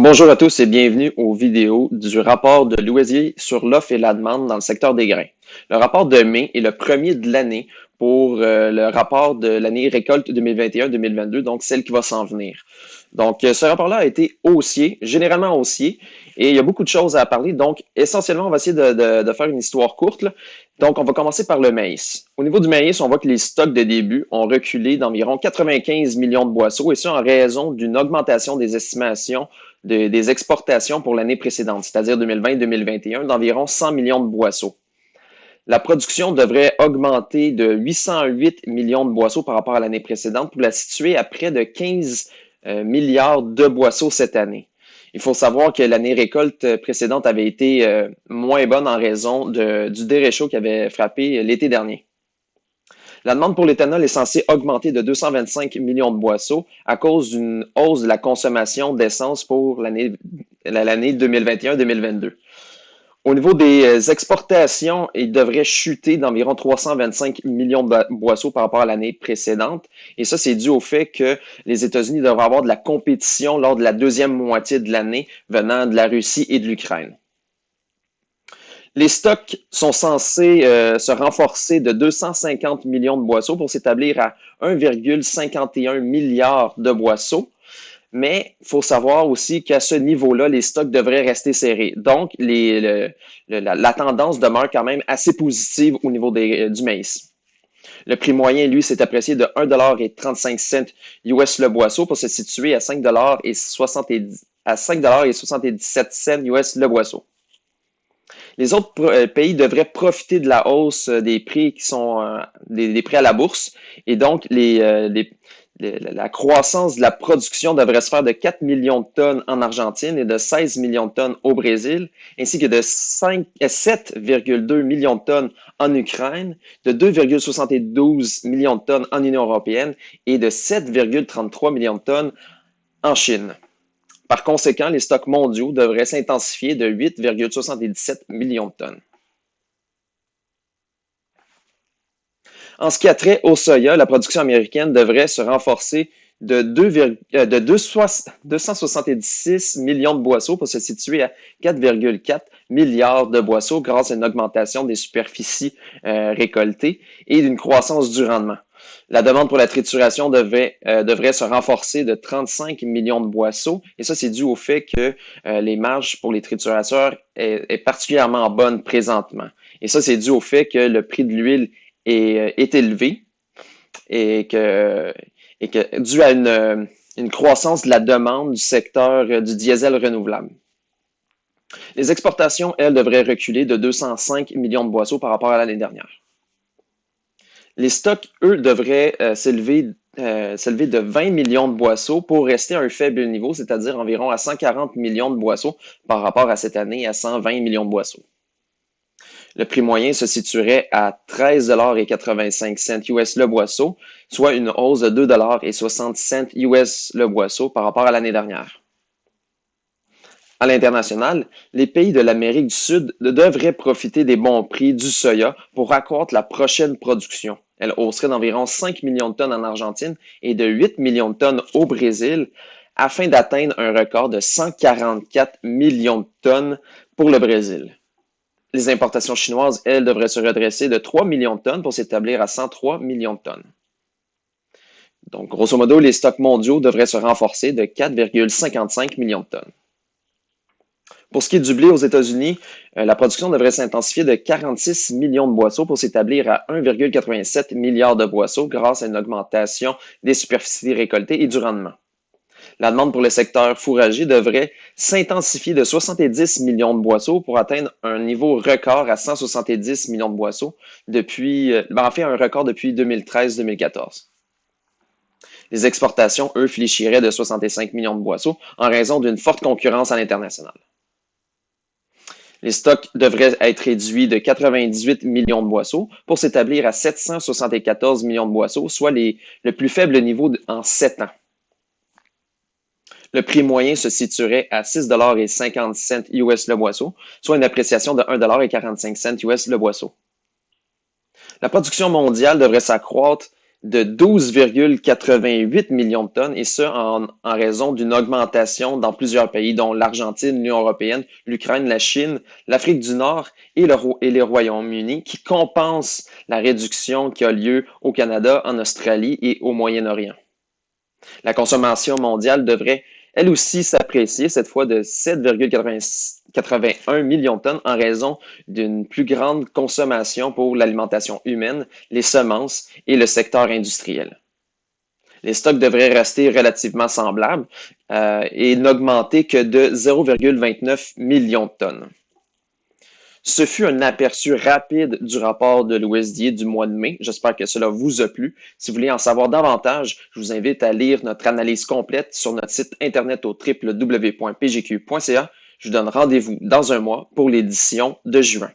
Bonjour à tous et bienvenue aux vidéos du rapport de Louisier sur l'offre et la demande dans le secteur des grains. Le rapport de mai est le premier de l'année pour le rapport de l'année récolte 2021-2022, donc celle qui va s'en venir. Donc, ce rapport-là a été haussier, généralement haussier, et il y a beaucoup de choses à parler. Donc, essentiellement, on va essayer de faire une histoire courte, là. Donc, on va commencer par le maïs. Au niveau du maïs, on voit que les stocks de début ont reculé d'environ 95 millions de boisseaux, et ça en raison d'une augmentation des estimations des exportations pour l'année précédente, c'est-à-dire 2020-2021, d'environ 100 millions de boisseaux. La production devrait augmenter de 808 millions de boisseaux par rapport à l'année précédente pour la situer à près de 15 milliards de boisseaux cette année. Il faut savoir que l'année récolte précédente avait été moins bonne en raison du déréchaud qui avait frappé l'été dernier. La demande pour l'éthanol est censée augmenter de 225 millions de boisseaux à cause d'une hausse de la consommation d'essence pour l'année 2021-2022. Au niveau des exportations, il devrait chuter d'environ 325 millions de boisseaux par rapport à l'année précédente. Et ça, c'est dû au fait que les États-Unis devraient avoir de la compétition lors de la deuxième moitié de l'année venant de la Russie et de l'Ukraine. Les stocks sont censés se renforcer de 250 millions de boisseaux pour s'établir à 1,51 milliard de boisseaux. Mais il faut savoir aussi qu'à ce niveau-là, les stocks devraient rester serrés. Donc, la tendance demeure quand même assez positive au niveau du maïs. Le prix moyen, lui, s'est apprécié de 1,35 $ US le boisseau pour se situer à 5,77 $ US le boisseau. Les autres pays devraient profiter de la hausse des prix qui sont des prix à la bourse et donc la croissance de la production devrait se faire de 4 millions de tonnes en Argentine et de 16 millions de tonnes au Brésil, ainsi que de 7,2 millions de tonnes en Ukraine, de 2,72 millions de tonnes en Union européenne et de 7,33 millions de tonnes en Chine. Par conséquent, les stocks mondiaux devraient s'intensifier de 8,77 millions de tonnes. En ce qui a trait au soya, la production américaine devrait se renforcer de 276 millions de boisseaux pour se situer à 4,4 milliards de boisseaux grâce à une augmentation des superficies récoltées et d'une croissance du rendement. La demande pour la trituration devrait se renforcer de 35 millions de boisseaux. Et ça, c'est dû au fait que les marges pour les triturateurs est particulièrement bonne présentement. Et ça, c'est dû au fait que le prix de l'huile est élevé et que dû à une croissance de la demande du secteur du diesel renouvelable. Les exportations, elles, devraient reculer de 205 millions de boisseaux par rapport à l'année dernière. Les stocks, eux, devraient s'élever de 20 millions de boisseaux pour rester à un faible niveau, c'est-à-dire environ à 140 millions de boisseaux par rapport à cette année à 120 millions de boisseaux. Le prix moyen se situerait à 13,85 $ US le boisseau, soit une hausse de 2,60 $ US le boisseau par rapport à l'année dernière. À l'international, les pays de l'Amérique du Sud devraient profiter des bons prix du soya pour accroître la prochaine production. Elle hausserait d'environ 5 millions de tonnes en Argentine et de 8 millions de tonnes au Brésil afin d'atteindre un record de 144 millions de tonnes pour le Brésil. Les importations chinoises, elles, devraient se redresser de 3 millions de tonnes pour s'établir à 103 millions de tonnes. Donc, grosso modo, les stocks mondiaux devraient se renforcer de 4,55 millions de tonnes. Pour ce qui est du blé aux États-Unis, la production devrait s'intensifier de 46 millions de boisseaux pour s'établir à 1,87 milliard de boisseaux grâce à une augmentation des superficies récoltées et du rendement. La demande pour le secteur fourrager devrait s'intensifier de 70 millions de boisseaux pour atteindre un niveau record à 170 millions de boisseaux un record depuis 2013-2014. Les exportations, eux, fléchiraient de 65 millions de boisseaux en raison d'une forte concurrence à l'international. Les stocks devraient être réduits de 98 millions de boisseaux pour s'établir à 774 millions de boisseaux, soit le plus faible niveau en 7 ans. Le prix moyen se situerait à 6,50 $ US le boisseau, soit une appréciation de 1,45 $ US le boisseau. La production mondiale devrait s'accroître de 12,88 millions de tonnes, et ce, en raison d'une augmentation dans plusieurs pays, dont l'Argentine, l'Union européenne, l'Ukraine, la Chine, l'Afrique du Nord et les Royaumes-Unis, qui compensent la réduction qui a lieu au Canada, en Australie et au Moyen-Orient. La consommation mondiale devrait elle aussi s'apprécier, cette fois de 7,81 millions de tonnes en raison d'une plus grande consommation pour l'alimentation humaine, les semences et le secteur industriel. Les stocks devraient rester relativement semblables et n'augmenter que de 0,29 millions de tonnes. Ce fut un aperçu rapide du rapport de l'OSDA du mois de mai. J'espère que cela vous a plu. Si vous voulez en savoir davantage, je vous invite à lire notre analyse complète sur notre site internet au www.pgq.ca. Je vous donne rendez-vous dans un mois pour l'édition de juin.